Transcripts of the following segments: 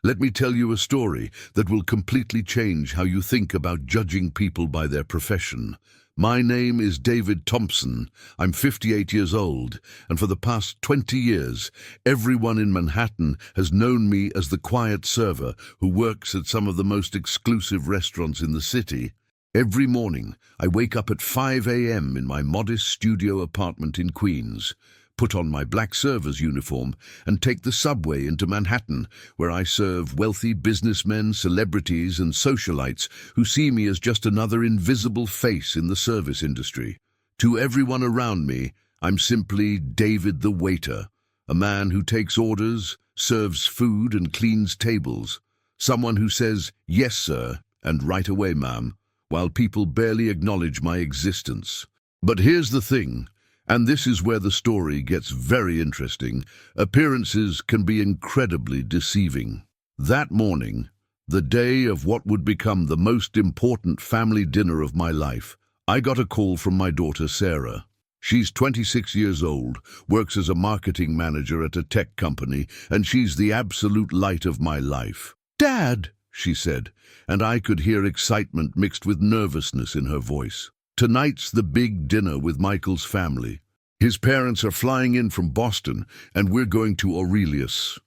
Let me tell you a story that will completely change how you think about judging people by their profession. My name is David Thompson. I'm 58 years old, and for the past 20 years, everyone in Manhattan has known me as the quiet server who works at some of the most exclusive restaurants in the city. Every morning, I wake up at 5 a.m. in my modest studio apartment in Queens, put on my black server's uniform, and take the subway into Manhattan, where I serve wealthy businessmen, celebrities, and socialites who see me as just another invisible face in the service industry. To everyone around me, I'm simply David the waiter, a man who takes orders, serves food, and cleans tables. Someone who says, "Yes, sir," and "Right away, ma'am," while people barely acknowledge my existence. But here's the thing. And this is where the story gets very interesting. Appearances can be incredibly deceiving. That morning, the day of what would become the most important family dinner of my life, I got a call from my daughter Sarah. She's 26 years old, works as a marketing manager at a tech company, and she's the absolute light of my life. "Dad," she said, and I could hear excitement mixed with nervousness in her voice. "Tonight's the big dinner with Michael's family. His parents are flying in from Boston, and we're going to Aurelius,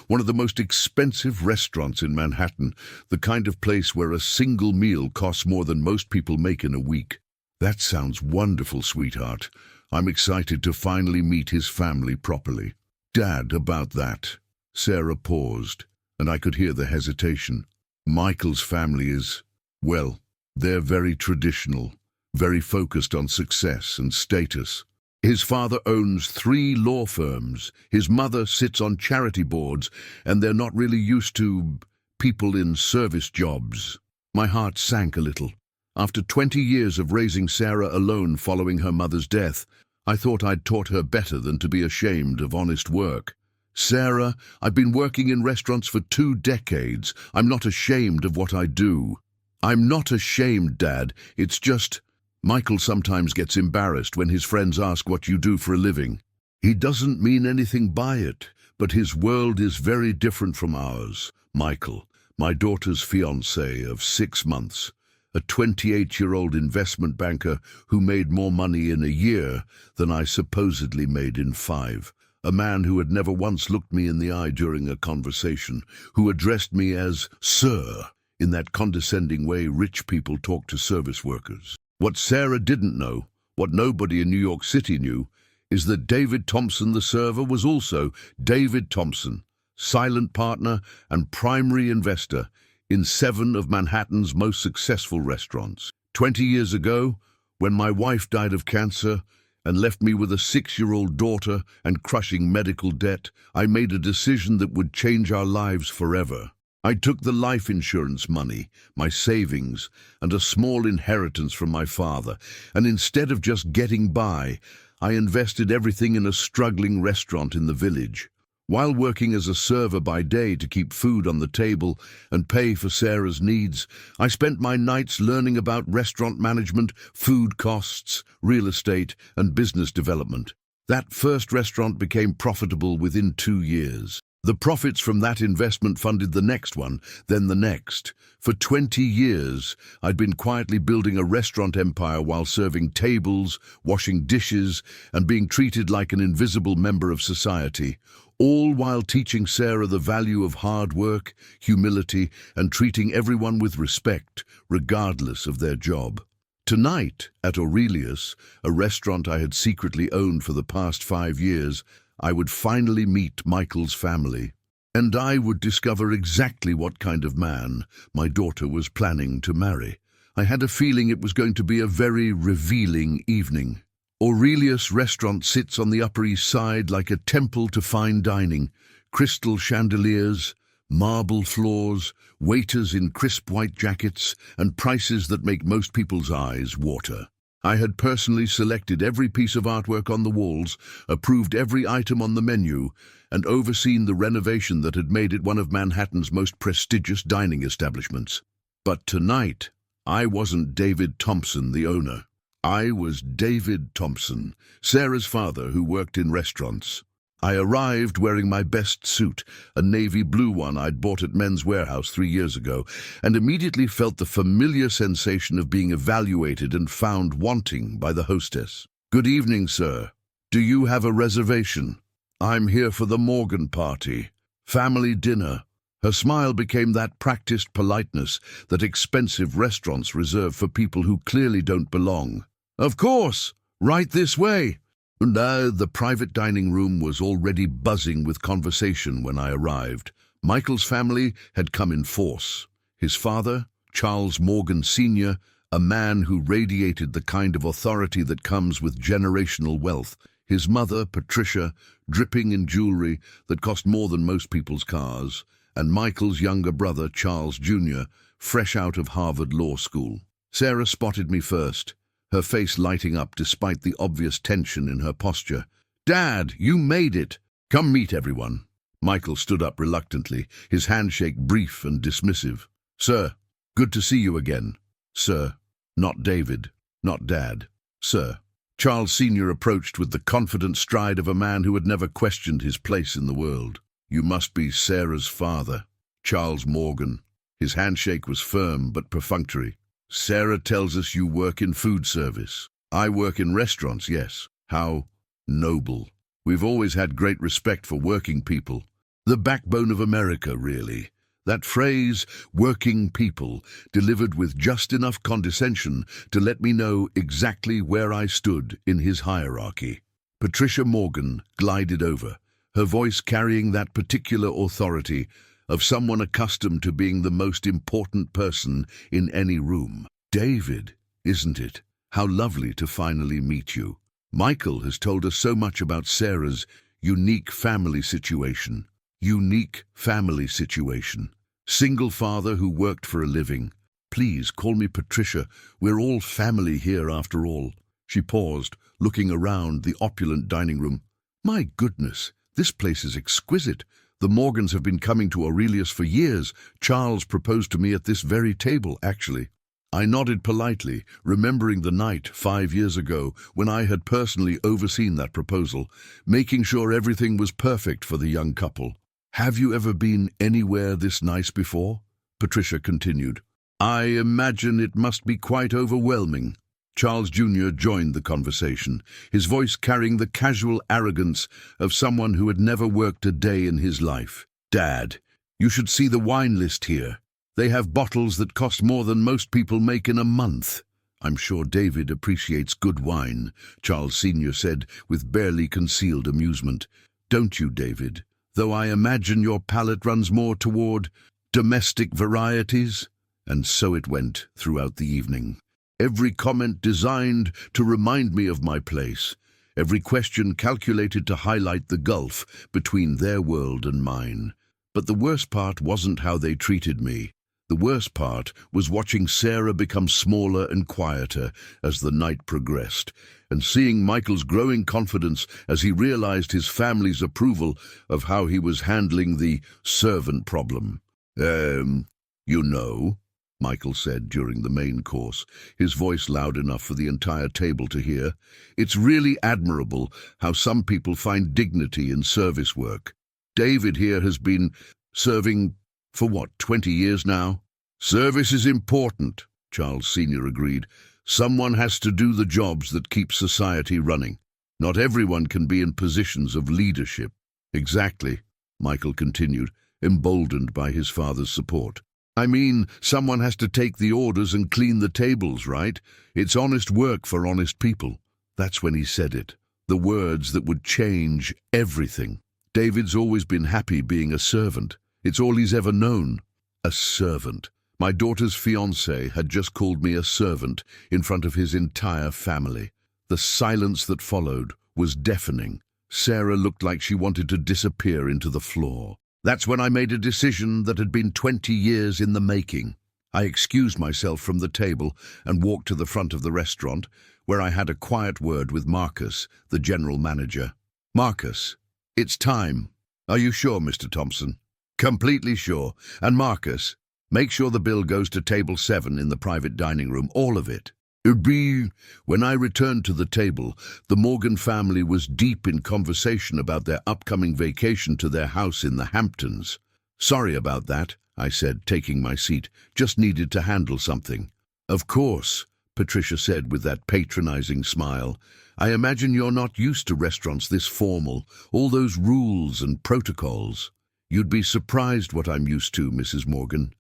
one of the most expensive restaurants in Manhattan, the kind of place where a single meal costs more than most people make in a week." "That sounds wonderful, sweetheart. I'm excited to finally meet his family properly." "Dad, about that." Sarah paused, and I could hear the hesitation. "Michael's family is, well, they're very traditional, very focused on success and status. His father owns 3 law firms, his mother sits on charity boards, and they're not really used to people in service jobs." My heart sank a little. After 20 years of raising Sarah alone following her mother's death, I thought I'd taught her better than to be ashamed of honest work. "Sarah, I've been working in restaurants for 2 decades. I'm not ashamed of what I do." "I'm not ashamed, Dad. It's just, Michael sometimes gets embarrassed when his friends ask what you do for a living. He doesn't mean anything by it, but his world is very different from ours." Michael, my daughter's fiancé of 6 months, a 28-year-old investment banker who made more money in a year than I supposedly made in 5. A man who had never once looked me in the eye during a conversation, who addressed me as "sir," in that condescending way rich people talk to service workers. What Sarah didn't know, what nobody in New York City knew, is that David Thompson the server was also David Thompson, silent partner and primary investor in 7 of Manhattan's most successful restaurants. 20 years ago, when my wife died of cancer and left me with a 6-year-old daughter and crushing medical debt, I made a decision that would change our lives forever. I took the life insurance money, my savings, and a small inheritance from my father, and instead of just getting by, I invested everything in a struggling restaurant in the village. While working as a server by day to keep food on the table and pay for Sarah's needs, I spent my nights learning about restaurant management, food costs, real estate, and business development. That first restaurant became profitable within 2 years. The profits from that investment funded the next one, then the next. For 20 years, I'd been quietly building a restaurant empire while serving tables, washing dishes, and being treated like an invisible member of society, all while teaching Sarah the value of hard work, humility, and treating everyone with respect, regardless of their job. Tonight, at Aurelius, a restaurant I had secretly owned for the past 5 years, I would finally meet Michael's family, and I would discover exactly what kind of man my daughter was planning to marry. I had a feeling it was going to be a very revealing evening. Aurelius restaurant sits on the Upper East Side like a temple to fine dining. Crystal chandeliers, marble floors, waiters in crisp white jackets, and prices that make most people's eyes water. I had personally selected every piece of artwork on the walls, approved every item on the menu, and overseen the renovation that had made it one of Manhattan's most prestigious dining establishments. But tonight, I wasn't David Thompson, the owner. I was David Thompson, Sarah's father who worked in restaurants. I arrived wearing my best suit, a navy blue one I'd bought at Men's Warehouse 3 years ago, and immediately felt the familiar sensation of being evaluated and found wanting by the hostess. "Good evening, sir. Do you have a reservation? I'm here for the Morgan party. Family dinner." Her smile became that practiced politeness that expensive restaurants reserve for people who clearly don't belong. "Of course! Right this way!" The private dining room was already buzzing with conversation when I arrived. Michael's family had come in force. His father, Charles Morgan Sr., a man who radiated the kind of authority that comes with generational wealth. His mother, Patricia, dripping in jewelry that cost more than most people's cars. And Michael's younger brother, Charles Jr., fresh out of Harvard Law School. Sarah spotted me first, her face lighting up despite the obvious tension in her posture. "Dad, you made it! Come meet everyone." Michael stood up reluctantly, his handshake brief and dismissive. "Sir, good to see you again." "Sir, not David, not Dad. Sir." Charles Sr. approached with the confident stride of a man who had never questioned his place in the world. "You must be Sarah's father, Charles Morgan." His handshake was firm but perfunctory. "Sarah tells us you work in food service." "I work in restaurants, yes." "How noble. We've always had great respect for working people. The backbone of America, really." That phrase, working people, delivered with just enough condescension to let me know exactly where I stood in his hierarchy. Patricia Morgan glided over, her voice carrying that particular authority of someone accustomed to being the most important person in any room. "David, isn't it? How lovely to finally meet you. Michael has told us so much about Sarah's unique family situation. Unique family situation. Single father who worked for a living. Please call me Patricia. We're all family here after all." She paused, looking around the opulent dining room. "My goodness, this place is exquisite. The Morgans have been coming to Aurelius for years. Charles proposed to me at this very table, actually." I nodded politely, remembering the night 5 years ago when I had personally overseen that proposal, making sure everything was perfect for the young couple. "Have you ever been anywhere this nice before?" Patricia continued. "I imagine it must be quite overwhelming." Charles Jr. joined the conversation, his voice carrying the casual arrogance of someone who had never worked a day in his life. "Dad, you should see the wine list here. They have bottles that cost more than most people make in a month." "I'm sure David appreciates good wine," Charles Sr. said with barely concealed amusement. "Don't you, David? Though I imagine your palate runs more toward domestic varieties." And so it went throughout the evening. Every comment designed to remind me of my place, every question calculated to highlight the gulf between their world and mine. But the worst part wasn't how they treated me. The worst part was watching Sarah become smaller and quieter as the night progressed, and seeing Michael's growing confidence as he realized his family's approval of how he was handling the servant problem. You know," Michael said during the main course, his voice loud enough for the entire table to hear, "it's really admirable how some people find dignity in service work. David here has been serving for 20 years now?" "Service is important," Charles Sr. agreed. "Someone has to do the jobs that keep society running. Not everyone can be in positions of leadership." "Exactly," Michael continued, emboldened by his father's support. "I mean, someone has to take the orders and clean the tables, right? It's honest work for honest people." That's when he said it, the words that would change everything. David's always been happy being a servant. It's all he's ever known. A servant. My daughter's fiancé had just called me a servant in front of his entire family. The silence that followed was deafening. Sarah looked like she wanted to disappear into the floor. That's when I made a decision that had been 20 years in the making. I excused myself from the table and walked to the front of the restaurant, where I had a quiet word with Marcus, the general manager. "Marcus, it's time. Are you sure, Mr. Thompson?" "Completely sure. And Marcus, make sure the bill goes to table 7 in the private dining room, all of it." B. When I returned to the table, the Morgan family was deep in conversation about their upcoming vacation to their house in the Hamptons. "Sorry about that," I said, taking my seat. "Just needed to handle something." "Of course," Patricia said with that patronizing smile. "I imagine you're not used to restaurants this formal, all those rules and protocols." "You'd be surprised what I'm used to, Mrs. Morgan."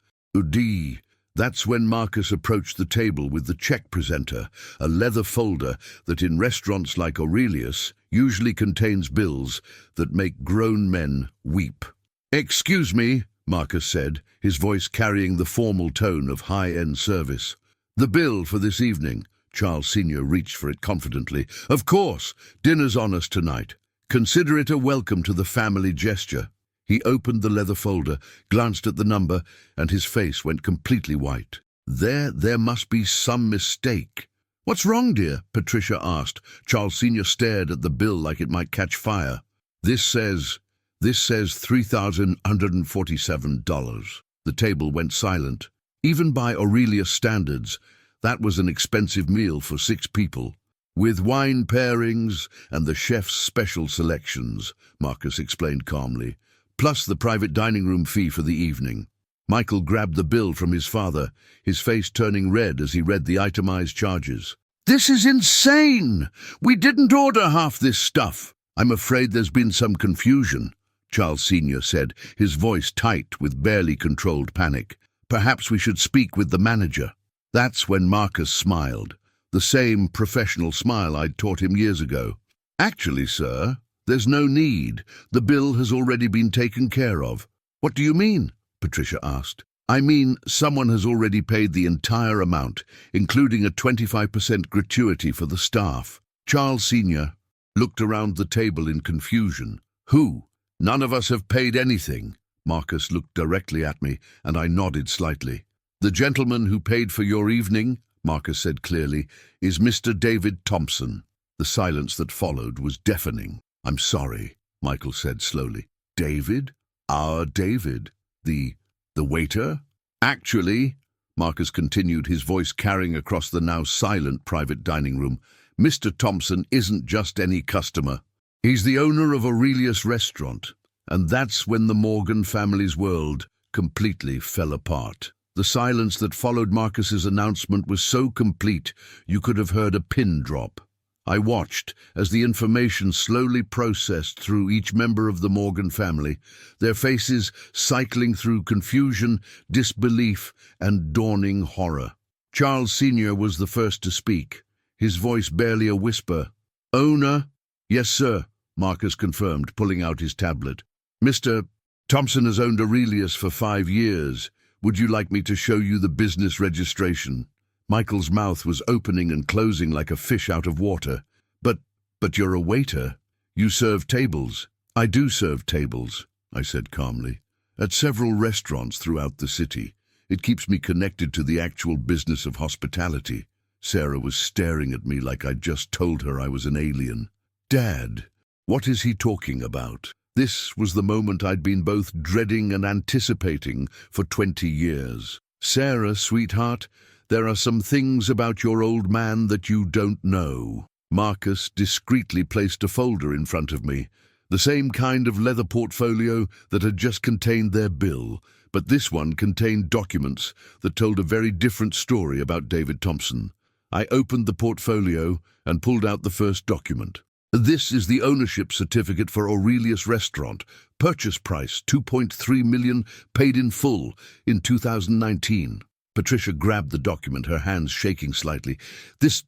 "D." That's when Marcus approached the table with the check presenter, a leather folder that in restaurants like Aurelius usually contains bills that make grown men weep. "Excuse me," Marcus said, his voice carrying the formal tone of high-end service. "The bill for this evening." Charles Sr. reached for it confidently. "Of course, dinner's on us tonight. Consider it a welcome to the family gesture." He opened the leather folder, glanced at the number, and his face went completely white. There must be some mistake." "What's wrong, dear?" Patricia asked. Charles Sr. stared at the bill like it might catch fire. This says $3,147. The table went silent. Even by Aurelius standards, that was an expensive meal for 6 people. "With wine pairings and the chef's special selections," Marcus explained calmly, "plus the private dining room fee for the evening." Michael grabbed the bill from his father, his face turning red as he read the itemized charges. "This is insane! We didn't order half this stuff." "I'm afraid there's been some confusion," Charles Sr. said, his voice tight with barely controlled panic. "Perhaps we should speak with the manager." That's when Marcus smiled, the same professional smile I'd taught him years ago. "Actually, sir, there's no need. The bill has already been taken care of." "What do you mean?" Patricia asked. "I mean, someone has already paid the entire amount, including a 25% gratuity for the staff." Charles Sr. looked around the table in confusion. "Who? None of us have paid anything." Marcus looked directly at me, and I nodded slightly. "The gentleman who paid for your evening," Marcus said clearly, "is Mr. David Thompson." The silence that followed was deafening. "I'm sorry," Michael said slowly. "David? Our David? The waiter?" "Actually," Marcus continued, his voice carrying across the now silent private dining room, "Mr. Thompson isn't just any customer. He's the owner of Aurelius Restaurant." And that's when the Morgan family's world completely fell apart. The silence that followed Marcus's announcement was so complete you could have heard a pin drop. I watched as the information slowly processed through each member of the Morgan family, their faces cycling through confusion, disbelief, and dawning horror. Charles Sr. was the first to speak, his voice barely a whisper. "Owner?" "Yes, sir," Marcus confirmed, pulling out his tablet. "Mr. Thompson has owned Aurelius for 5 years. Would you like me to show you the business registration?" Michael's mouth was opening and closing like a fish out of water. But you're a waiter. You serve tables." "I do serve tables," I said calmly, "at several restaurants throughout the city. It keeps me connected to the actual business of hospitality." Sarah was staring at me like I'd just told her I was an alien. "Dad, what is he talking about?" This was the moment I'd been both dreading and anticipating for 20 years. "Sarah, sweetheart, there are some things about your old man that you don't know." Marcus discreetly placed a folder in front of me, the same kind of leather portfolio that had just contained their bill, but this one contained documents that told a very different story about David Thompson. I opened the portfolio and pulled out the first document. "This is the ownership certificate for Aurelius Restaurant. Purchase price $2.3 million, paid in full in 2019. Patricia grabbed the document, her hands shaking slightly. This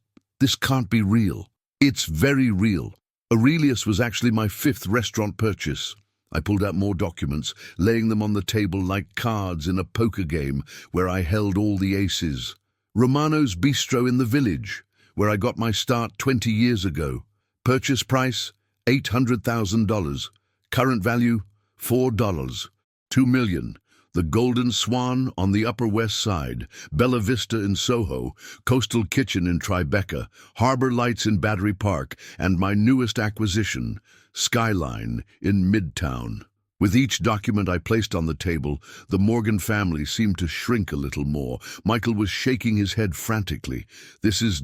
can't be real." "It's very real. Aurelius was actually my 5th restaurant purchase." I pulled out more documents, laying them on the table like cards in a poker game where I held all the aces. "Romano's Bistro in the Village, where I got my start 20 years ago. Purchase price, $800,000. Current value, $4. $2 million. The Golden Swan on the Upper West Side, Bella Vista in Soho, Coastal Kitchen in Tribeca, Harbor Lights in Battery Park, and my newest acquisition, Skyline in Midtown." With each document I placed on the table, the Morgan family seemed to shrink a little more. Michael was shaking his head frantically. This is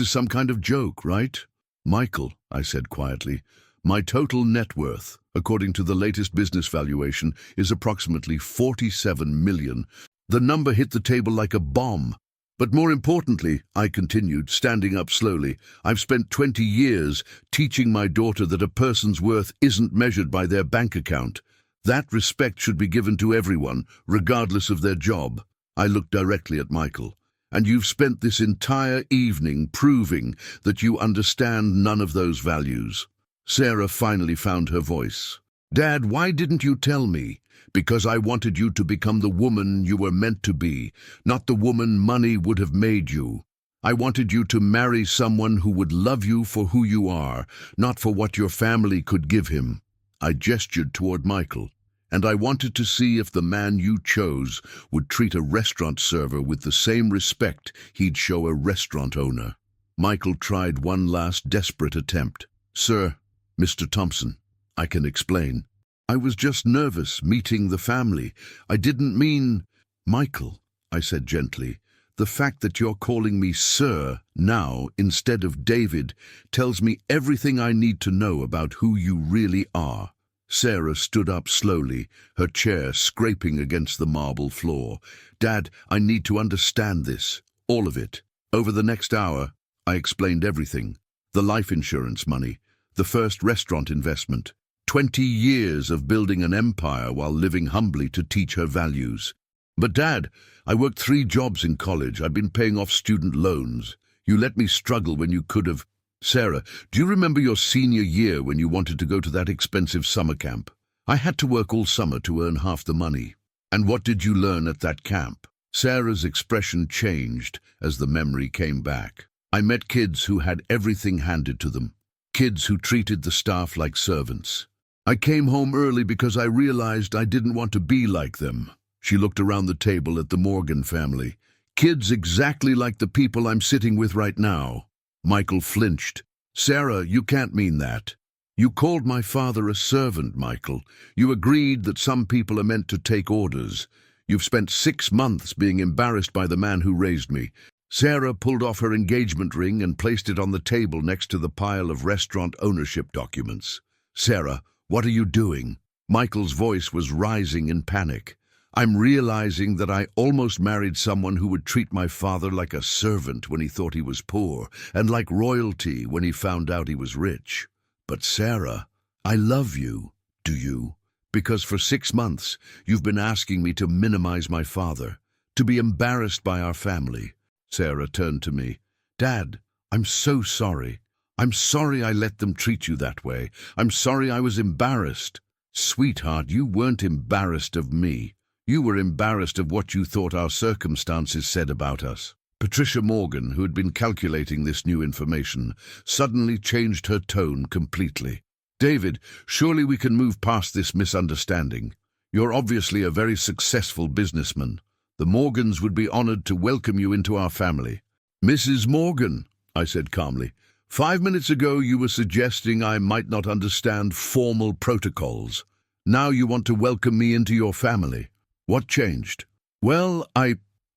some kind of joke, right? Michael, I said quietly, my total net worth, according to the latest business valuation, is approximately 47 million. The number hit the table like a bomb. But more importantly, I continued, standing up slowly, I've spent 20 years teaching my daughter that a person's worth isn't measured by their bank account. That respect should be given to everyone, regardless of their job. I looked directly at Michael. And you've spent this entire evening proving that you understand none of those values. Sarah finally found her voice. Dad, why didn't you tell me? Because I wanted you to become the woman you were meant to be, not the woman money would have made you. I wanted you to marry someone who would love you for who you are, not for what your family could give him. I gestured toward Michael, and I wanted to see if the man you chose would treat a restaurant server with the same respect he'd show a restaurant owner. Michael tried one last desperate attempt. Sir, Mr. Thompson, I can explain. I was just nervous meeting the family. I didn't mean... Michael, I said gently, the fact that you're calling me sir now instead of David tells me everything I need to know about who you really are. Sarah stood up slowly, her chair scraping against the marble floor. Dad, I need to understand this, all of it. Over the next hour, I explained everything. The life insurance money, the first restaurant investment, 20 years of building an empire while living humbly to teach her values. But Dad, I worked 3 jobs in college. I've been paying off student loans. You let me struggle when you could have... Sarah, do you remember your senior year when you wanted to go to that expensive summer camp? I had to work all summer to earn half the money. And what did you learn at that camp? Sarah's expression changed as the memory came back. I met kids who had everything handed to them. Kids who treated the staff like servants. I came home early because I realized I didn't want to be like them. She looked around the table at the Morgan family. Kids exactly like the people I'm sitting with right now. Michael flinched. Sarah, you can't mean that. You called my father a servant, Michael. You agreed that some people are meant to take orders. You've spent 6 months being embarrassed by the man who raised me. Sarah pulled off her engagement ring and placed it on the table next to the pile of restaurant ownership documents. Sarah, what are you doing? Michael's voice was rising in panic. I'm realizing that I almost married someone who would treat my father like a servant when he thought he was poor, and like royalty when he found out he was rich. But Sarah, I love you, do you? Because for 6 months, you've been asking me to minimize my father, to be embarrassed by our family. Sarah turned to me. Dad, I'm so sorry. I'm sorry I let them treat you that way. I'm sorry I was embarrassed. Sweetheart, you weren't embarrassed of me. You were embarrassed of what you thought our circumstances said about us. Patricia Morgan, who had been calculating this new information, suddenly changed her tone completely. David, surely we can move past this misunderstanding. You're obviously a very successful businessman. The Morgans would be honored to welcome you into our family. Mrs. Morgan, I said calmly, 5 minutes ago you were suggesting I might not understand formal protocols. Now you want to welcome me into your family. What changed? Well,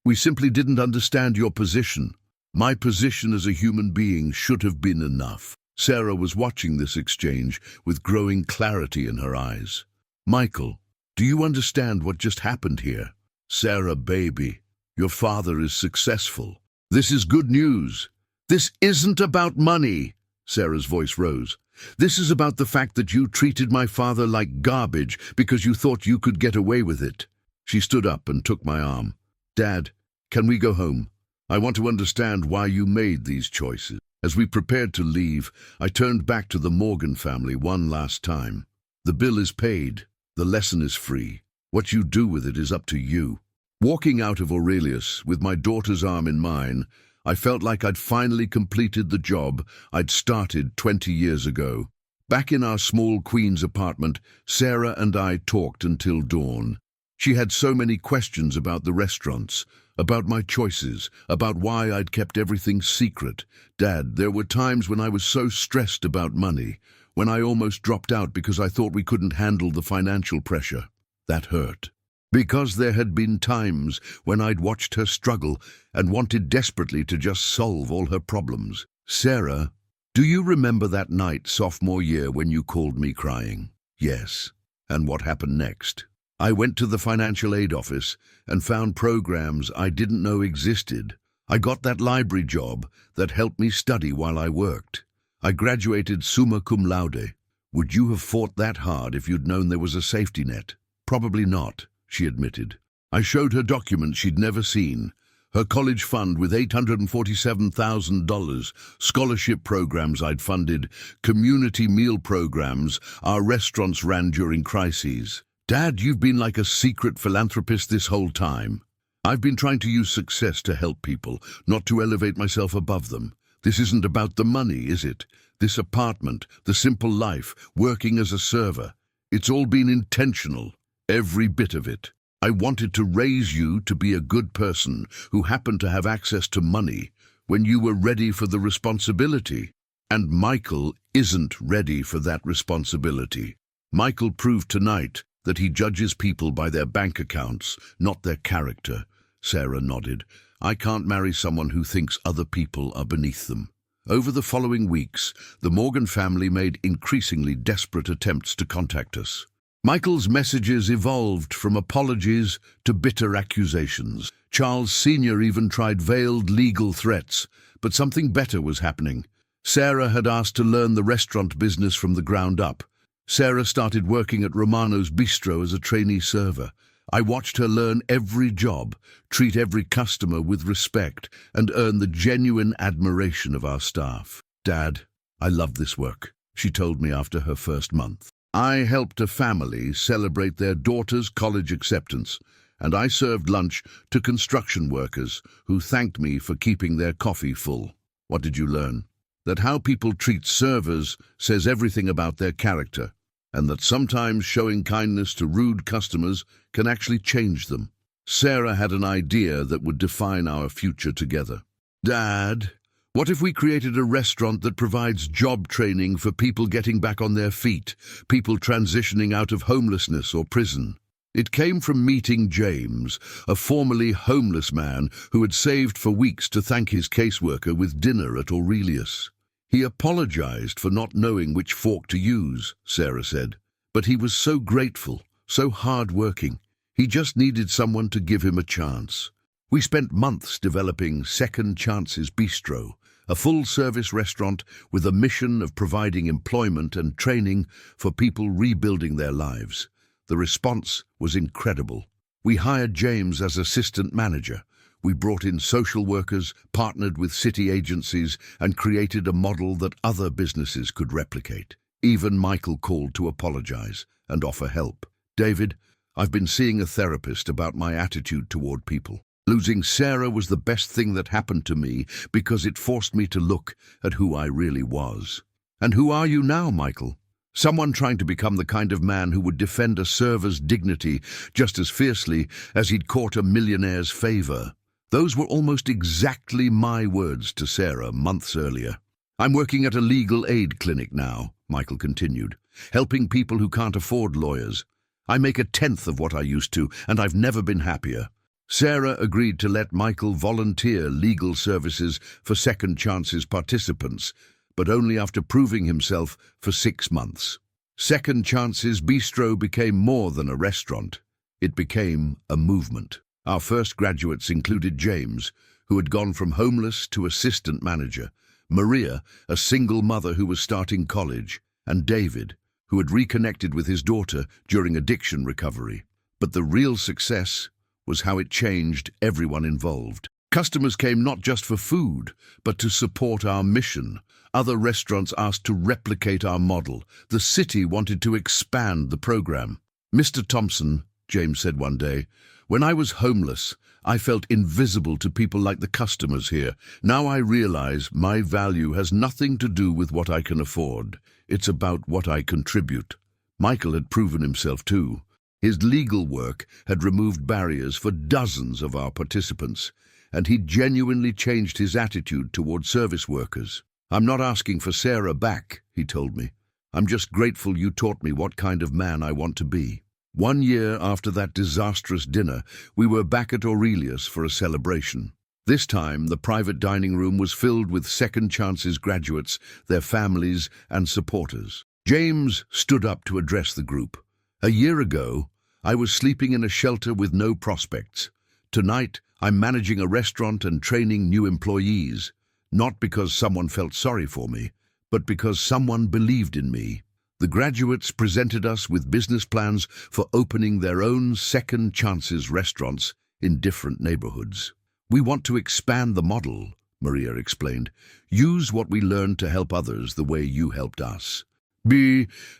we simply didn't understand your position. My position as a human being should have been enough. Sarah was watching this exchange with growing clarity in her eyes. Michael, do you understand what just happened here? Sarah, baby, your father is successful. This is good news. This isn't about money. Sarah's voice rose. This is about the fact that you treated my father like garbage because you thought you could get away with it. She stood up and took my arm. Dad, can we go home? I want to understand why you made these choices. As we prepared to leave, I turned back to the Morgan family one last time. The bill is paid. The lesson is free. What you do with it is up to you. Walking out of Aurelius, with my daughter's arm in mine, I felt like I'd finally completed the job I'd started 20 years ago. Back in our small Queens apartment, Sarah and I talked until dawn. She had so many questions about the restaurants, about my choices, about why I'd kept everything secret. Dad, there were times when I was so stressed about money, when I almost dropped out because I thought we couldn't handle the financial pressure. That hurt. Because there had been times when I'd watched her struggle and wanted desperately to just solve all her problems. Sarah, do you remember that night sophomore year when you called me crying? Yes. And what happened next? I went to the financial aid office and found programs I didn't know existed. I got that library job that helped me study while I worked. I graduated summa cum laude. Would you have fought that hard if you'd known there was a safety net? Probably not, she admitted. I showed her documents she'd never seen. Her college fund with $847,000, scholarship programs I'd funded, community meal programs our restaurants ran during crises. Dad, you've been like a secret philanthropist this whole time. I've been trying to use success to help people, not to elevate myself above them. This isn't about the money, is it? This apartment, the simple life, working as a server. It's all been intentional, every bit of it. I wanted to raise you to be a good person who happened to have access to money when you were ready for the responsibility. And Michael isn't ready for that responsibility. Michael proved tonight that he judges people by their bank accounts, not their character. Sarah nodded. I can't marry someone who thinks other people are beneath them. Over the following weeks, the Morgan family made increasingly desperate attempts to contact us. Michael's messages evolved from apologies to bitter accusations. Charles Sr. even tried veiled legal threats, but something better was happening. Sarah had asked to learn the restaurant business from the ground up. Sarah started working at Romano's Bistro as a trainee server. I watched her learn every job, treat every customer with respect, and earn the genuine admiration of our staff. Dad, I love this work, she told me after her first month. I helped a family celebrate their daughter's college acceptance, and I served lunch to construction workers who thanked me for keeping their coffee full. What did you learn? That how people treat servers says everything about their character, and that sometimes showing kindness to rude customers can actually change them. Sarah had an idea that would define our future together. Dad, what if we created a restaurant that provides job training for people getting back on their feet, people transitioning out of homelessness or prison? It came from meeting James, a formerly homeless man who had saved for weeks to thank his caseworker with dinner at Aurelius. He apologized for not knowing which fork to use, Sarah said, but he was so grateful, so hard-working. He just needed someone to give him a chance. We spent months developing Second Chances Bistro, a full-service restaurant with a mission of providing employment and training for people rebuilding their lives. The response was incredible. We hired James as assistant manager. We brought in social workers, partnered with city agencies, and created a model that other businesses could replicate. Even Michael called to apologize and offer help. David, I've been seeing a therapist about my attitude toward people. Losing Sarah was the best thing that happened to me because it forced me to look at who I really was. And who are you now, Michael? Someone trying to become the kind of man who would defend a server's dignity just as fiercely as he'd court a millionaire's favor. Those were almost exactly my words to Sarah months earlier. I'm working at a legal aid clinic now, Michael continued, helping people who can't afford lawyers. I make a tenth of what I used to, and I've never been happier. Sarah agreed to let Michael volunteer legal services for Second Chances participants, but only after proving himself for 6 months. Second Chances Bistro became more than a restaurant. It became a movement. Our first graduates included James, who had gone from homeless to assistant manager, Maria, a single mother who was starting college, and David, who had reconnected with his daughter during addiction recovery. But the real success was how it changed everyone involved. Customers came not just for food, but to support our mission. Other restaurants asked to replicate our model. The city wanted to expand the program. Mr. Thompson, James said one day, when I was homeless, I felt invisible to people like the customers here. Now I realize my value has nothing to do with what I can afford. It's about what I contribute. Michael had proven himself too. His legal work had removed barriers for dozens of our participants, and he genuinely changed his attitude toward service workers. I'm not asking for Sarah back, he told me. I'm just grateful you taught me what kind of man I want to be." 1 year after that disastrous dinner, we were back at Aurelius for a celebration. This time, the private dining room was filled with Second Chances graduates, their families, and supporters. James stood up to address the group. "A year ago, I was sleeping in a shelter with no prospects. Tonight, I'm managing a restaurant and training new employees, not because someone felt sorry for me, but because someone believed in me." The graduates presented us with business plans for opening their own Second Chances restaurants in different neighborhoods. "We want to expand the model," Maria explained. "Use what we learned to help others the way you helped us."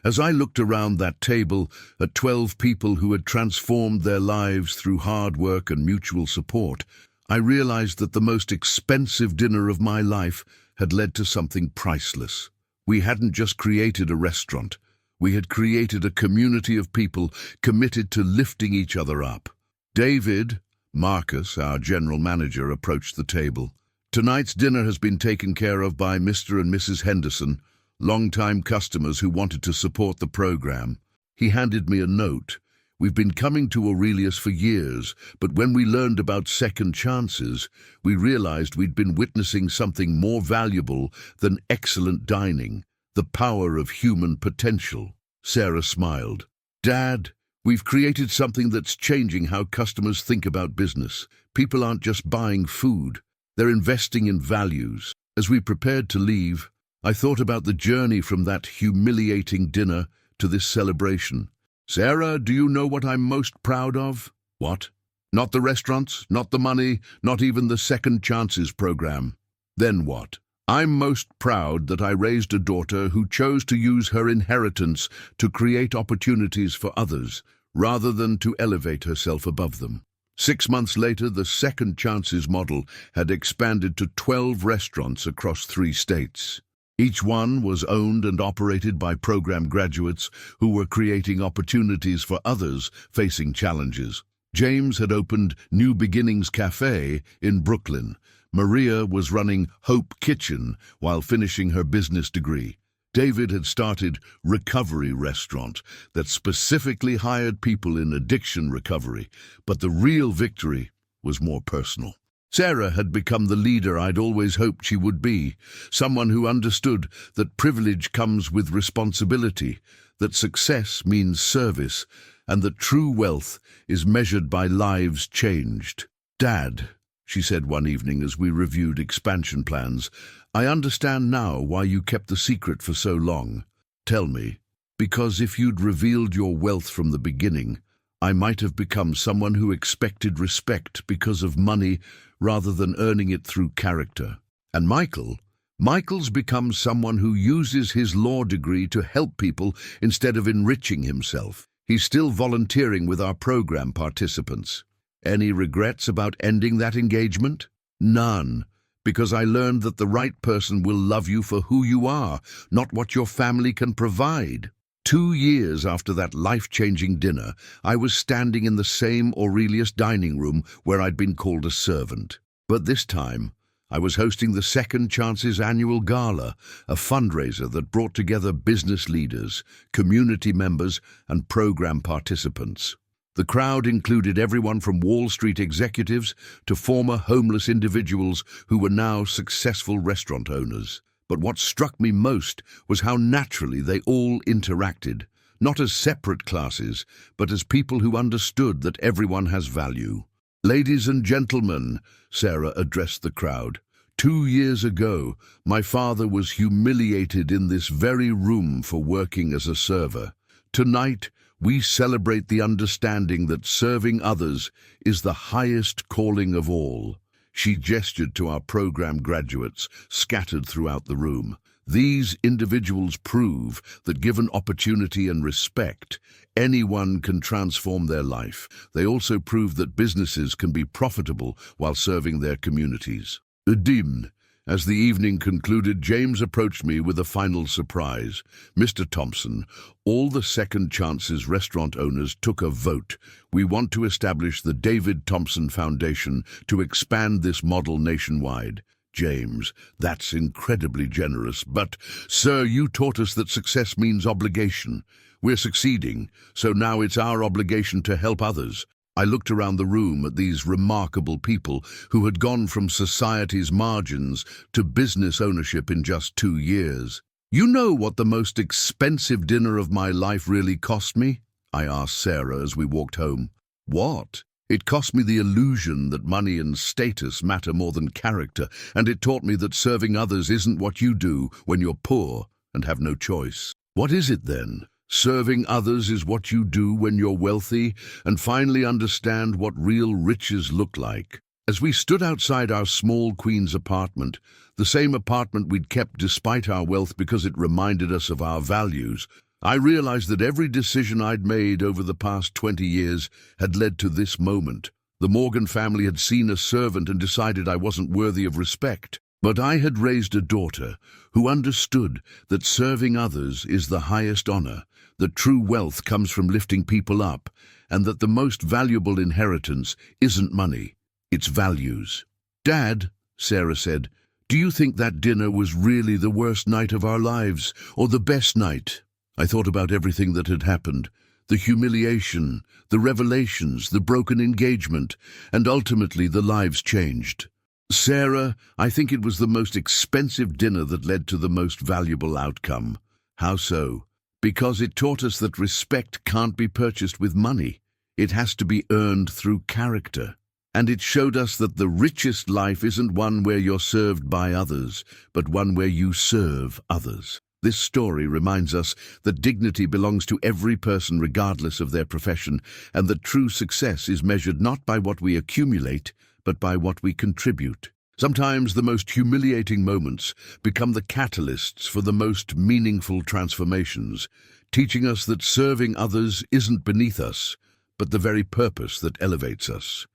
As I looked around that table at 12 people who had transformed their lives through hard work and mutual support, I realized that the most expensive dinner of my life had led to something priceless. We hadn't just created a restaurant. We had created a community of people committed to lifting each other up. David, Marcus, our general manager, approached the table. "Tonight's dinner has been taken care of by Mr. and Mrs. Henderson, long-time customers who wanted to support the program." He handed me a note. "We've been coming to Aurelius for years, but when we learned about Second Chances, we realized we'd been witnessing something more valuable than excellent dining, the power of human potential." Sarah smiled. "Dad, we've created something that's changing how customers think about business. People aren't just buying food, they're investing in values." As we prepared to leave, I thought about the journey from that humiliating dinner to this celebration. "Sarah, do you know what I'm most proud of?" "What?" "Not the restaurants, not the money, not even the Second Chances program." "Then what?" "I'm most proud that I raised a daughter who chose to use her inheritance to create opportunities for others, rather than to elevate herself above them." 6 months later, the Second Chances model had expanded to 12 restaurants across 3 states. Each one was owned and operated by program graduates who were creating opportunities for others facing challenges. James had opened New Beginnings Cafe in Brooklyn. Maria was running Hope Kitchen while finishing her business degree. David had started Recovery Restaurant that specifically hired people in addiction recovery, but the real victory was more personal. Sarah had become the leader I'd always hoped she would be, someone who understood that privilege comes with responsibility, that success means service, and that true wealth is measured by lives changed. "Dad," she said one evening as we reviewed expansion plans, "I understand now why you kept the secret for so long. Tell me." "Because if you'd revealed your wealth from the beginning, I might have become someone who expected respect because of money rather than earning it through character." "And Michael's become someone who uses his law degree to help people instead of enriching himself. He's still volunteering with our program participants." "Any regrets about ending that engagement?" "None, because I learned that the right person will love you for who you are, not what your family can provide." 2 years after that life-changing dinner, I was standing in the same Aurelius dining room where I'd been called a servant. But this time, I was hosting the Second Chances annual gala, a fundraiser that brought together business leaders, community members, and program participants. The crowd included everyone from Wall Street executives to former homeless individuals who were now successful restaurant owners. But what struck me most was how naturally they all interacted, not as separate classes, but as people who understood that everyone has value. "Ladies and gentlemen," Sarah addressed the crowd, 2 years ago, my father was humiliated in this very room for working as a server. Tonight, we celebrate the understanding that serving others is the highest calling of all." She gestured to our program graduates scattered throughout the room. "These individuals prove that given opportunity and respect, anyone can transform their life. They also prove that businesses can be profitable while serving their communities." As the evening concluded, James approached me with a final surprise. "Mr. Thompson, all the Second Chances restaurant owners took a vote. We want to establish the David Thompson Foundation to expand this model nationwide. James, that's incredibly generous, but, sir, you taught us that success means obligation. We're succeeding, so now it's our obligation to help others. I looked around the room at these remarkable people who had gone from society's margins to business ownership in just 2 years. You know what the most expensive dinner of my life really cost me? I asked Sarah as we walked home. What? It cost me the illusion that money and status matter more than character, and it taught me that serving others isn't what you do when you're poor and have no choice. What is it then? Serving others is what you do when you're wealthy and finally understand what real riches look like. As we stood outside our small Queen's apartment, the same apartment we'd kept despite our wealth because it reminded us of our values, I realized that every decision I'd made over the past 20 years had led to this moment. The Morgan family had seen a servant and decided I wasn't worthy of respect. But I had raised a daughter who understood that serving others is the highest honor, that true wealth comes from lifting people up, and that the most valuable inheritance isn't money, it's values. Dad, Sarah said, do you think that dinner was really the worst night of our lives, or the best night? I thought about everything that had happened, the humiliation, the revelations, the broken engagement, and ultimately the lives changed. Sarah, I think it was the most expensive dinner that led to the most valuable outcome. How so? Because it taught us that respect can't be purchased with money. It has to be earned through character. And it showed us that the richest life isn't one where you're served by others, but one where you serve others. This story reminds us that dignity belongs to every person regardless of their profession, and that true success is measured not by what we accumulate, but by what we contribute. Sometimes the most humiliating moments become the catalysts for the most meaningful transformations, teaching us that serving others isn't beneath us, but the very purpose that elevates us.